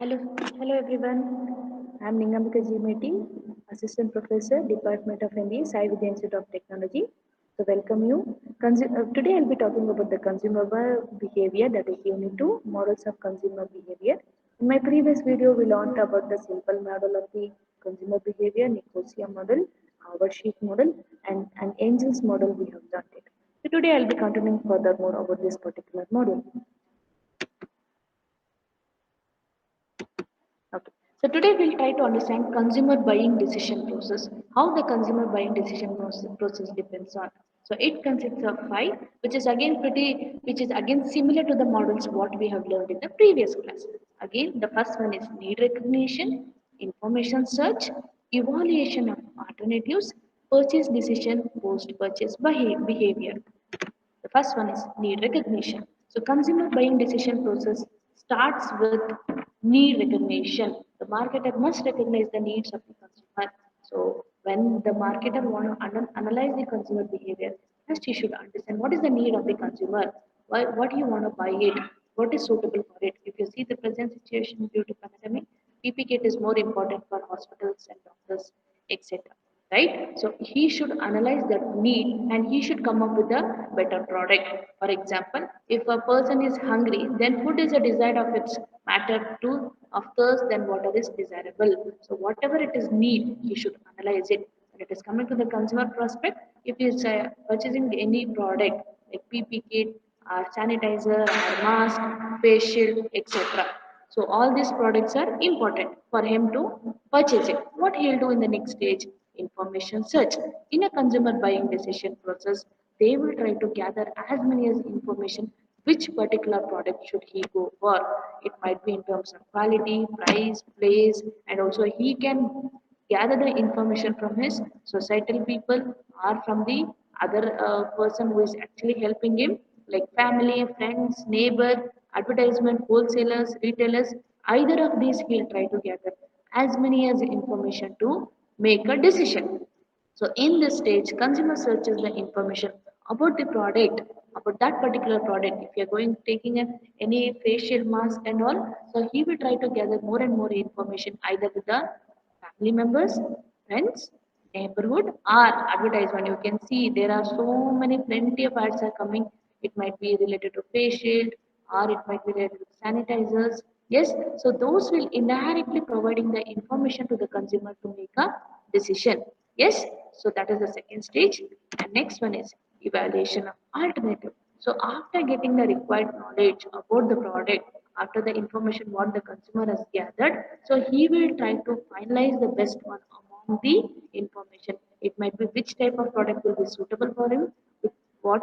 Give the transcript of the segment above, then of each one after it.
Hello, hello everyone. I'm Ningambika Jimeti, Assistant Professor, Department of MBA, Sai Vidya Institute of Technology. So welcome you. Today I'll be talking about the consumer behavior, that is Unit 2, Models of Consumer Behavior. In my previous video, we learned about the simple model of the consumer behavior, Nicosia model, Howard Sheet model, and Angel's model we have learned it. So today I'll be continuing furthermore about this particular model. Okay. So today we'll try to understand consumer buying decision process, how the consumer buying decision process depends on. So it consists of five, which is again similar to the models what we have learned in the previous class. Again, the first one is need recognition, information search, evaluation of alternatives, purchase decision, post-purchase behavior. The first one is need recognition. So consumer buying decision process starts with need recognition. The marketer must recognize the needs of the consumer. So when the marketer want to analyze the consumer behavior, first he should understand what is the need of the consumer. What do you want to buy it? What is suitable for it? If you see the present situation due to pandemic, PP kit is more important for hospitals and doctors, etc, right? So he should analyze that need and he should come up with a better product. For example, if a person is hungry, then food is a desire of its matter to of thirst, then water is desirable. So whatever it is need, he should analyze it. When it is coming to the consumer prospect, if he is purchasing any product like PP kit or sanitizer or mask, face shield, etc, so all these products are important for him to purchase it. What he'll do in the next stage? Information search. In a consumer buying decision process, they will try to gather as many as information which particular product should he go for. It might be in terms of quality, price, place, and also he can gather the information from his societal people or from the other person who is actually helping him, like family, friends, neighbor, advertisement, wholesalers, retailers. Either of these he'll try to gather as many as information to make a decision. So in this stage, consumer searches the information about the product, about that particular product. If you're going taking any facial mask and all, so he will try to gather more and more information either with the family members, friends, neighborhood, or advertisement. You can see there are so many plenty of ads are coming. It might be related to facial or it might be related to sanitizers. Yes, so those will indirectly providing the information to the consumer to make a decision. Yes, so that is the second stage. And next one is evaluation of alternative. So after getting the required knowledge about the product, after the information what the consumer has gathered, so he will try to finalize the best one among the information. It might be which type of product will be suitable for him, what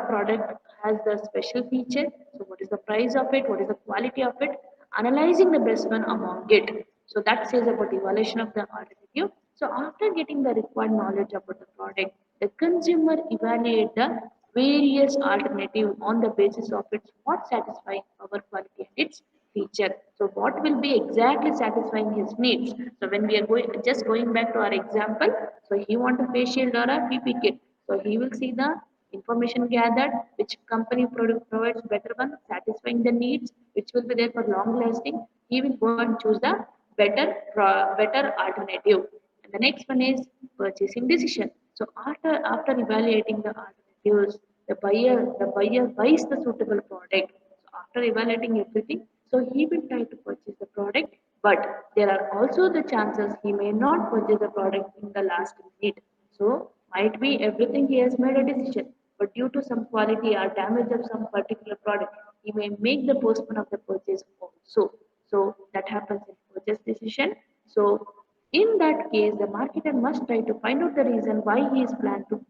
product has the special feature, so what is the price of it, what is the quality of it, analyzing the best one among it. So that says about evaluation of the alternative. So after getting the required knowledge about the product, the consumer evaluate the various alternative on the basis of its what satisfying our quality and its feature. So what will be exactly satisfying his needs. So when we are going back to our example, so he want a face shield or a PP kit. So he will see the information gathered, which company product provides better one, satisfying the needs, which will be there for long lasting. He will go and choose the better alternative. And the next one is purchasing decision. So after evaluating the alternatives, the buyer buys the suitable product. So after evaluating everything, so he will try to purchase the product, but there are also the chances he may not purchase the product in the last minute. So might be everything he has made a decision, but due to some quality or damage of some particular product, he may make the postpone of the purchase also. So that happens in purchase decision. So in that case, the marketer must try to find out the reason why he is planned to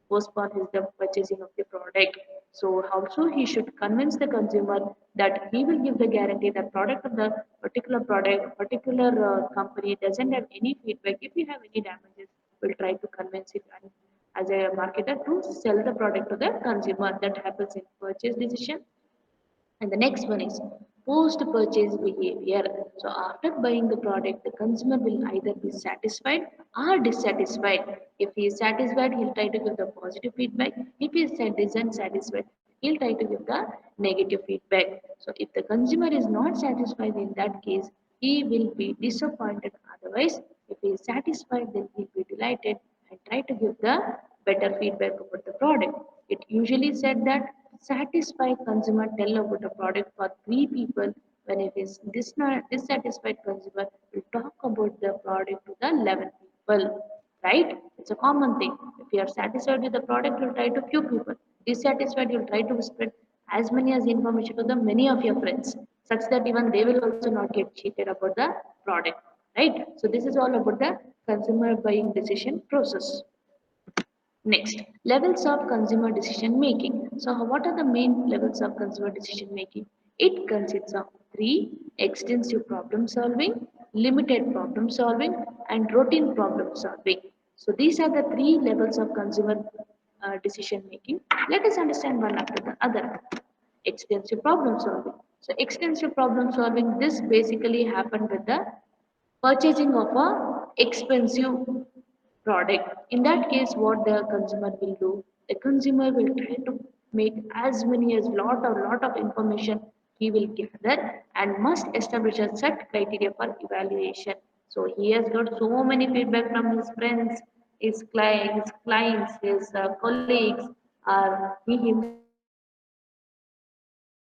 postpone his the purchasing of the product. So also he should convince the consumer that he will give the guarantee that product of the particular company doesn't have any feedback. If you have any damages, we'll try to convince it and as a marketer to sell the product to the consumer. That happens in purchase decision. And the next one is post purchase behavior. So, after buying the product, the consumer will either be satisfied or dissatisfied. If he is satisfied, he'll try to give the positive feedback. If he is dissatisfied, he'll try to give the negative feedback. So if the consumer is not satisfied in that case, he will be disappointed. Otherwise, if he is satisfied, then he'll be delighted and try to give the better feedback about the product. It usually said that satisfied consumer tell about a product for three people, when it is dissatisfied consumer will talk about the product to the 11 people. Right? It's a common thing. If you are satisfied with the product, you'll try to few people. Dissatisfied, you'll try to spread as many as information to the many of your friends, such that even they will also not get cheated about the product. Right? So this is all about the consumer buying decision process. Next, levels of consumer decision making. So, what are the main levels of consumer decision making? It consists of three: extensive problem solving, limited problem solving, and routine problem solving. So, these are the three levels of consumer decision making. Let us understand one after the other. Extensive problem solving. So, extensive problem solving, this basically happened with the purchasing of a expensive product. In that case, what the consumer will do, the consumer will try to make as many as lot of information he will gather and must establish a set criteria for evaluation. So he has got so many feedback from his friends, his clients, his colleagues, or he himself will make a evaluation. So based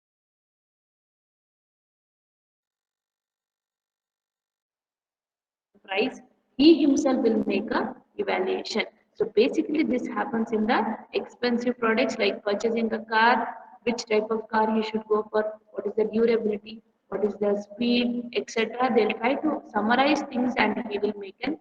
on that, price, he himself will make a evaluation. So basically this happens in the expensive products like purchasing a car, which type of car he should go for, what is the durability, what is the speed, etc. They'll try to summarize things and he will make an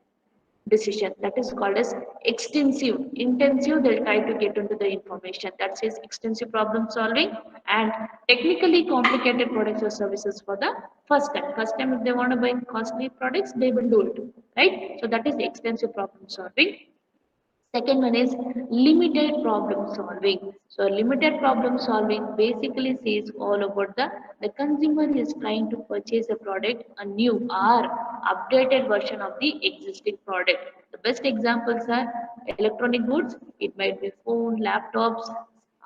decision. That is called as extensive. Intensive, they'll try to get into the information. That says extensive problem solving and technically complicated products or services for the first time. First time, if they want to buy costly products, they will do it, right? So that is extensive problem solving. Second one is limited problem solving. So limited problem solving basically says all about the consumer is trying to purchase a product, a new or updated version of the existing product. The best examples are electronic goods. It might be phone, laptops,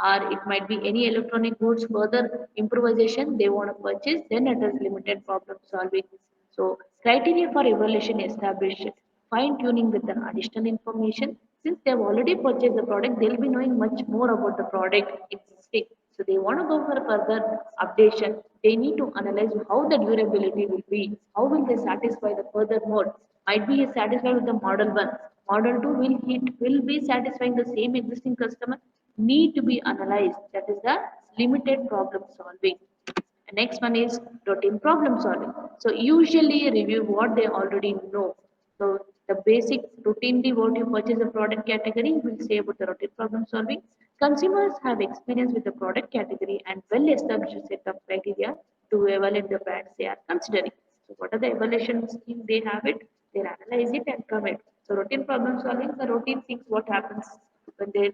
or it might be any electronic goods further improvisation they want to purchase. Then it is limited problem solving. So criteria for evaluation established, fine tuning with the additional information. Since they have already purchased the product, they'll be knowing much more about the product existing. So they want to go for further updation. They need to analyze how the durability will be. How will they satisfy the further mode? Might be satisfied with the model one. Model two will be satisfying the same existing customer. Need to be analyzed. That is the limited problem solving. Next one is routine problem solving. So usually review what they already know. So the basic routinely what you purchase a product category will say about the routine problem solving. Consumers have experience with the product category and well established set of criteria to evaluate the brands they are considering. So what are the evaluation schemes they have it? They analyze it and comment. So routine problem solving, the routine things what happens when they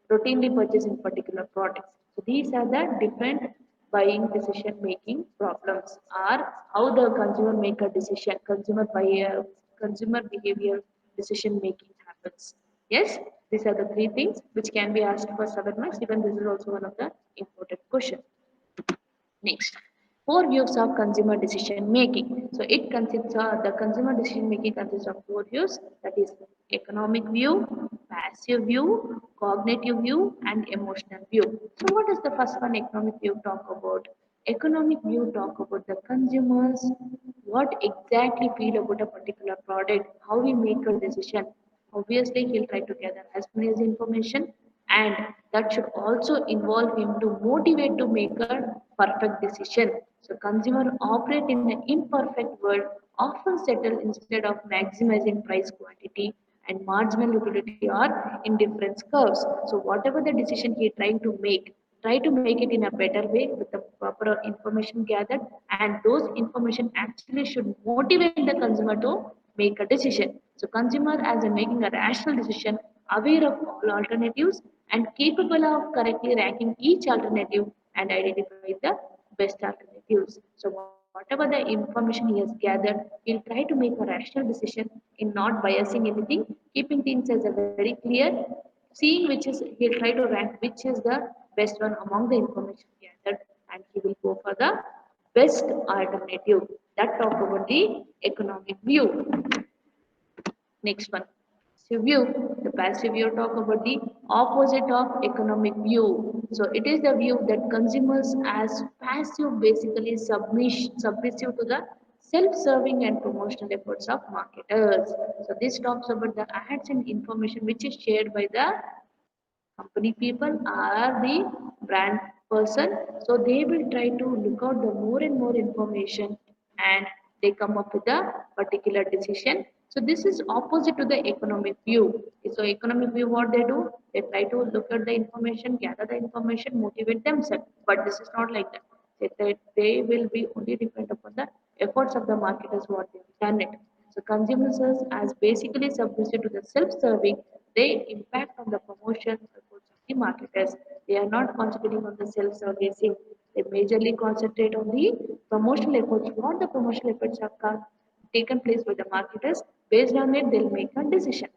routinely purchasing particular products. So these are the different buying decision making problems are how the consumer make a decision, consumer behavior decision making happens. Yes, these are the three things which can be asked for 7 marks. Even this is also one of the important question. Next, four views of consumer decision making. So it consists of the consumer decision making consists of four views, that is economic view, passive view, cognitive view, and emotional view. So what does the first one economic view talk about? Economic view talk about the consumers, what exactly feel about a particular product, how we make a decision. Obviously, he'll try to gather as many as information, and that should also involve him to motivate to make a perfect decision. So, consumer operate in an imperfect world, often settle instead of maximizing price quantity and marginal utility or indifference curves. So, whatever the decision he trying to make, try to make it in a better way with the proper information gathered, and those information actually should motivate the consumer to make a decision. So consumer as in making a rational decision, aware of all alternatives and capable of correctly ranking each alternative and identify the best alternatives. So whatever the information he has gathered, he'll try to make a rational decision in not biasing anything, keeping things as a very clear, seeing which is he'll try to rank which is the best one among the information gathered, and he will go for the best alternative. That talk about the economic view. Next one. So view, the passive view talk about the opposite of economic view. So it is the view that consumers as passive basically submissive to the self-serving and promotional efforts of marketers. So this talks about the ads and information which is shared by the company people are the brand person, so they will try to look out the more and more information, and they come up with a particular decision. So this is opposite to the economic view. So economic view, what they do, they try to look at the information, gather the information, motivate themselves, but this is not like that. They will be only depend upon the efforts of the marketers what they have done it. So consumers as basically submissive to the self-serving, they impact on the promotion efforts of the marketers. They are not concentrating on the self-servicing. They majorly concentrate on the promotional efforts. What the promotional efforts have taken place by the marketers. Based on it, they'll make a decision.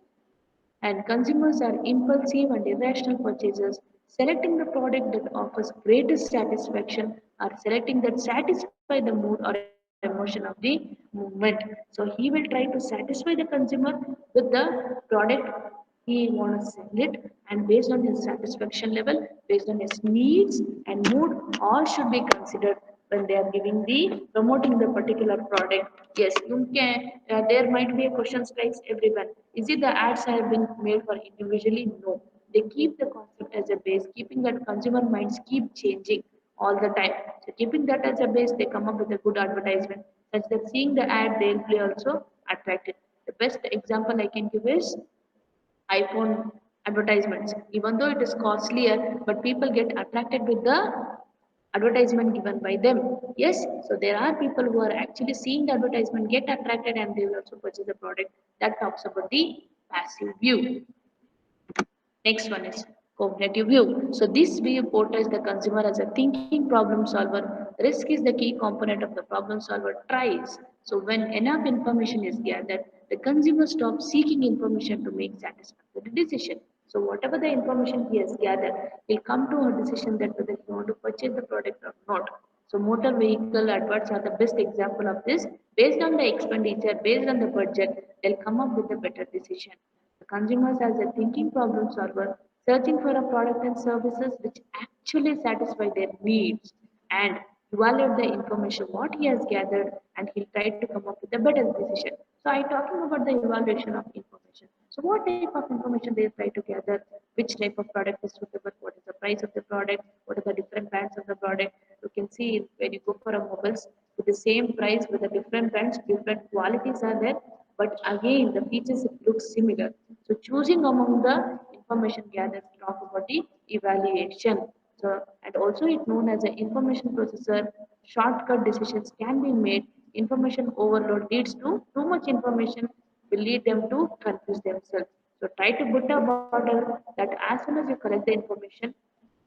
And consumers are impulsive and irrational purchasers, selecting the product that offers greatest satisfaction or selecting that satisfy the mood or emotion of the movement. So he will try to satisfy the consumer with the product he wants to sell it, and based on his satisfaction level, based on his needs and mood, all should be considered when they are giving the promoting the particular product. Yes, you can. There might be a question strikes everyone. Is it the ads have been made for individually? No. They keep the concept as a base, keeping that consumer minds keep changing all the time. So keeping that as a base, they come up with a good advertisement, such that seeing the ad, they'll be also attracted. The best example I can give is iPhone advertisements. Even though it is costlier, but people get attracted with the advertisement given by them. Yes, so there are people who are actually seeing the advertisement, get attracted, and they will also purchase the product. That talks about the passive view. Next one is cognitive view. So this view portrays the consumer as a thinking problem solver. Risk is the key component of the problem solver tries. So when enough information is gathered, the consumer stops seeking information to make satisfactory decision. So whatever the information he has gathered, he'll come to a decision that whether he want to purchase the product or not. So motor vehicle adverts are the best example of this. Based on the expenditure, based on the budget, they'll come up with a better decision. The consumers as a thinking problem solver, searching for a product and services which actually satisfy their needs and evaluate the information what he has gathered, and he'll try to come up with a better decision. So I talking about the evaluation of information. So what type of information they try to gather, which type of product is suitable, what is the price of the product, what are the different brands of the product. You can see when you go for a mobiles with the same price with the different brands, different qualities are there, but again the features it looks similar. So choosing among the information gathered talk about the evaluation. So and also it known as an information processor. Shortcut decisions can be made. Information overload leads to too much information will lead them to confuse themselves. So try to put a border that as soon as you collect the information,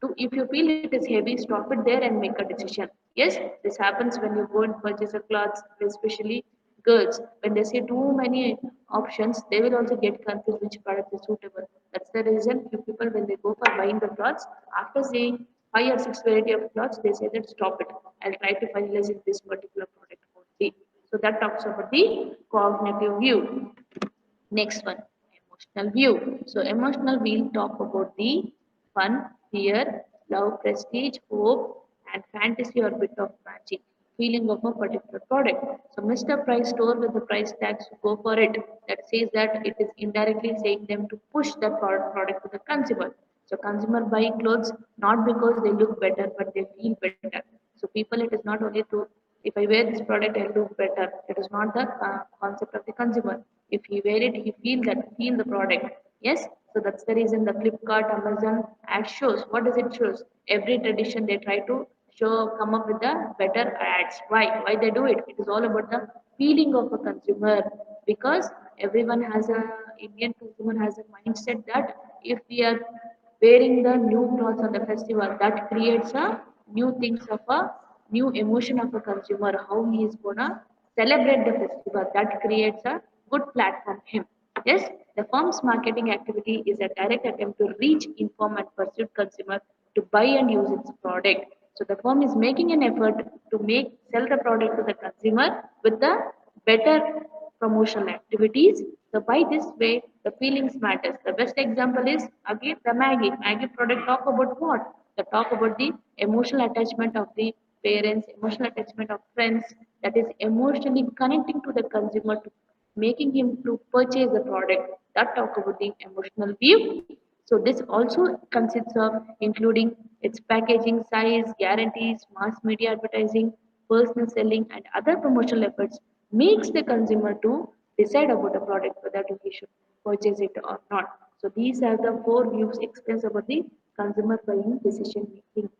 to if you feel it is heavy, stop it there and make a decision. Yes, this happens when you go and purchase a clothes, especially girls. When they see too many options, they will also get confused which product is suitable. That's the reason few people when they go for buying the clothes, after seeing 5 or 6 variety of clothes, they say that stop it. I'll try to finalize in this particular product only. So that talks about the cognitive view. Next one, emotional view. So emotional, we'll talk about the fun, fear, love, prestige, hope, and fantasy or bit of magic feeling of a particular product. So Mr. Price store with the price tags go for it. That says that it is indirectly saying them to push the product to the consumer. So consumer buy clothes not because they look better, but they feel better. So people, it is not only to if I wear this product, I'll look better. It is not the concept of the consumer. If he wear it, he feel the product. Yes. So that's the reason the Flipkart, Amazon ad shows. What does it shows? Every tradition they try to come up with the better ads. Why? Why they do it? It is all about the feeling of a consumer, because everyone has a Indian consumer has a mindset that if we are wearing the new clothes on the festival, that creates a new things of a new emotion of a consumer, how he is gonna celebrate the festival. That creates a good platform him. Yes, the firm's marketing activity is a direct attempt to reach, inform, and pursue consumer to buy and use its product. So the firm is making an effort to make sell the product to the consumer with the better promotional activities. So by this way, the feelings matters. The best example is again the Maggie. Maggie product talk about what? They talk about the emotional attachment of the parents, emotional attachment of friends, that is emotionally connecting to the consumer to making him to purchase the product. That talk about the emotional view. So this also consists of including its packaging, size, guarantees, mass media advertising, personal selling, and other promotional efforts makes the consumer to decide about the product whether he should purchase it or not. So these are the four views explains about the consumer buying decision making.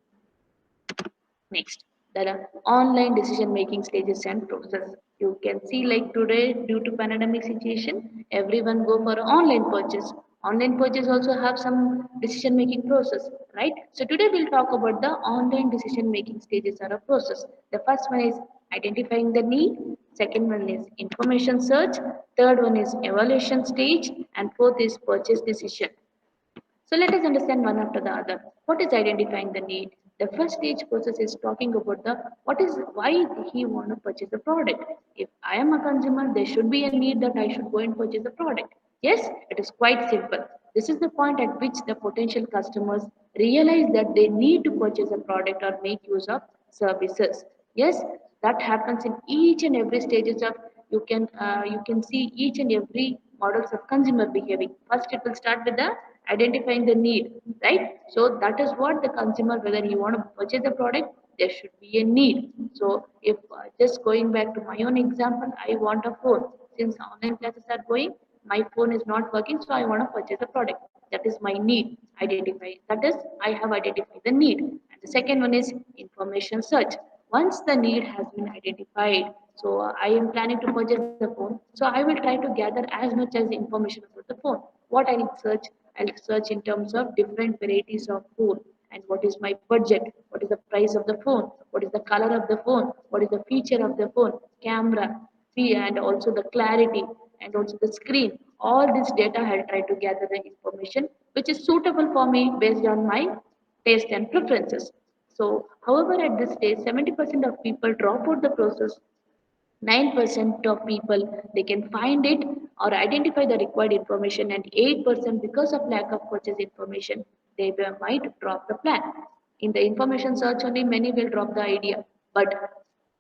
Next, there are online decision making stages and process. You can see like today due to pandemic situation, everyone go for online purchase. Online purchase also have some decision making process, right? So today we'll talk about the online decision making stages or a process. The first one is identifying the need. Second one is information search. Third one is evaluation stage. And fourth is purchase decision. So let us understand one after the other. What is identifying the need? The first stage process is talking about the what is why he want to purchase the product. If I am a consumer, there should be a need that I should go and purchase the product. Yes, it is quite simple. This is the point at which the potential customers realize that they need to purchase a product or make use of services. Yes, that happens in each and every stages of you can see each and every models of consumer behaving. First, it will start with the identifying the need, right? So that is what the consumer, whether you want to purchase the product, there should be a need. So if just going back to my own example, I want a phone. Since online classes are going, my phone is not working, so I want to purchase a product. That is my need. Identify. That is, I have identified the need. And the second one is information search. Once the need has been identified, so I am planning to purchase the phone. So I will try to gather as much as information about the phone. What I'll search? I'll search in terms of different varieties of phone and what is my budget, what is the price of the phone, what is the color of the phone, what is the feature of the phone, camera, and also the clarity and also the screen. All this data I'll try to gather the information which is suitable for me based on my taste and preferences. So, however, at this stage, 70% of people drop out the process. 9% of people they can find it or identify the required information, and 8% because of lack of purchase information they might drop the plan. In the information search only many will drop the idea, but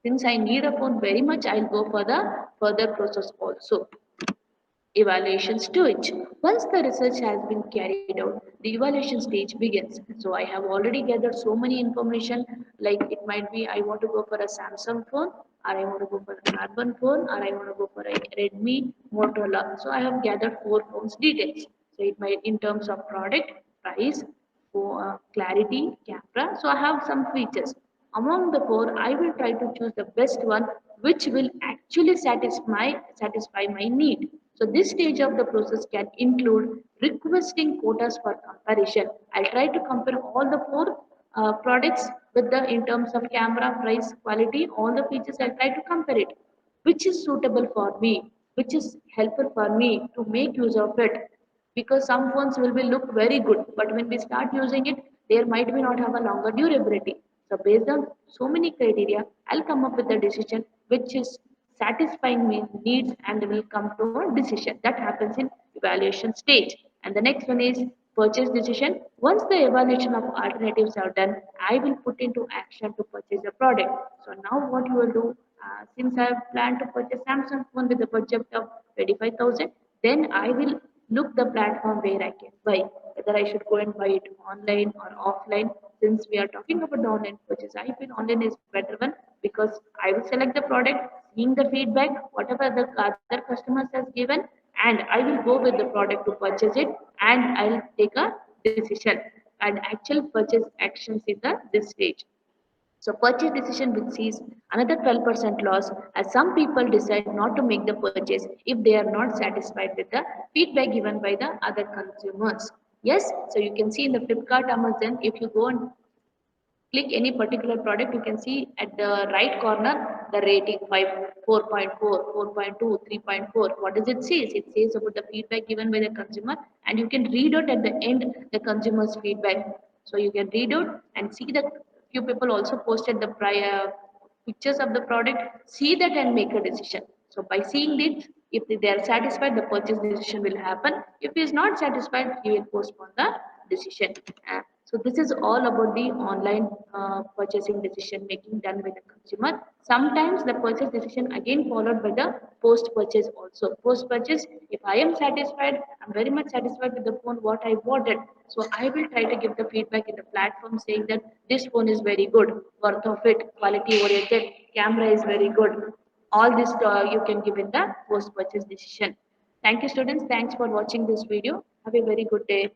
since I need a phone very much, I'll go for the further process also. Evaluation stage. Once the research has been carried out, the evaluation stage begins. So I have already gathered so many information, like it might be I want to go for a Samsung phone, or I want to go for an Urban phone, or I want to go for a Redmi, Motorola. So I have gathered four phones details. So it might in terms of product, price, for clarity, camera. So I have some features. Among the four, I will try to choose the best one which will actually satisfy my need. So this stage of the process can include requesting quotas for comparison. I'll try to compare all the four products with the in terms of camera, price, quality, all the features. I'll try to compare it, which is suitable for me, which is helpful for me to make use of it, because some phones will be look very good, but when we start using it there might be not have a longer durability. So based on so many criteria, I'll come up with a decision which is satisfying me needs and will come to a decision. That happens in evaluation stage. And the next one is purchase decision. Once the evaluation of alternatives are done, I will put into action to purchase the product. So now what you will do, since I have planned to purchase Samsung phone with a budget of 25,000, then I will look the platform where I can buy, whether I should go and buy it online or offline. Since we are talking about the online purchase, I feel online is better one because I will select the product, seeing the feedback, whatever the other customers has given, and I will go with the product to purchase it, and I'll take a decision. And actual purchase actions in the this stage. So purchase decision will sees another 12% loss as some people decide not to make the purchase if they are not satisfied with the feedback given by the other consumers. Yes, so you can see in the Flipkart, Amazon, if you go and click any particular product, you can see at the right corner the rating 5, 4.4, 4.2, 3.4. What does it say? It says about the feedback given by the consumer, and you can read out at the end the consumer's feedback. So you can read out and see that few people also posted the prior pictures of the product, see that and make a decision. So by seeing it, if they are satisfied, the purchase decision will happen. If he is not satisfied, he will postpone the decision. So this is all about the online purchasing decision making done by the consumer. Sometimes the purchase decision again followed by the post purchase also. Post purchase, if I am satisfied, I'm very much satisfied with the phone what I wanted. So I will try to give the feedback in the platform saying that this phone is very good, worth of it, quality oriented, camera is very good. All this you can give in the post purchase decision. Thank you students. Thanks for watching this video. Have a very good day.